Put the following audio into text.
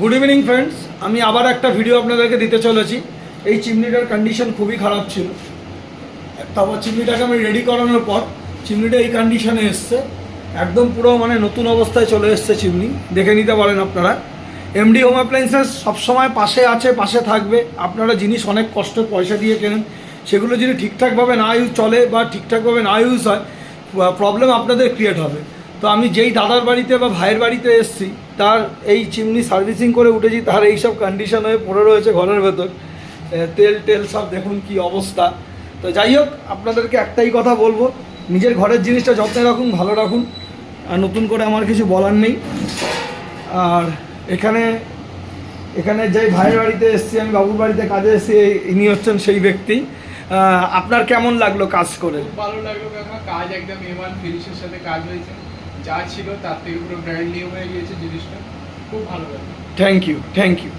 Good evening friends, আমি আবার একটা ভিডিও আপনাদেরকে দিতে চলেছি। এই চিমনিটার কন্ডিশন খুবই খারাপ ছিল, তারপর চিমনিটাকে আমি রেডি করানোর পর চিমনিটা এই কন্ডিশনে এসছে, একদম পুরো মানে নতুন অবস্থায় চলে এসছে চিমনি। দেখে নিতে পারেন আপনারা। এমডি হোম অ্যাপ্লায়েন্সেস সবসময় পাশে আছে, পাশে থাকবে। আপনারা জিনিস অনেক কষ্ট পয়সা দিয়ে কেনেন, সেগুলো যদি ঠিকঠাকভাবে না চলে বা ঠিকঠাকভাবে না ইউজ হয়, প্রবলেম আপনাদের ক্রিয়েট হবে। তো আমি যেই দাদার বাড়িতে বা ভাইয়ের বাড়িতে এসেছি, তার এই চিমনি সার্ভিসিং করে উঠেছি, তার এইসব কন্ডিশন হয়ে পড়ে রয়েছে ঘরের ভেতর, তেল টেল সব দেখুন কি অবস্থা। তো যাই হোক, আপনাদেরকে একটাই কথা বলবো, নিজের ঘরের জিনিসটা যত্নে রাখুন, ভালো রাখুন। আর নতুন করে আমার কিছু বলার নেই। আর এখানে যেই ভাইয়ের বাড়িতে এসেছি, আমি বাবুর বাড়িতে কাজে এসেছি, ইনি হচ্ছেন সেই ব্যক্তি। আপনার কেমন লাগলো কাজ করে? খুব ভালো লাগলো কাকা, কাজ একদম A1 ফিনিশের সাথে কাজ হয়েছে, যা ছিল তার থেকে পুরো ব্র্যান্ড নিউ হয়ে গিয়েছে জিনিসটা, খুব ভালো লাগলো। Thank you.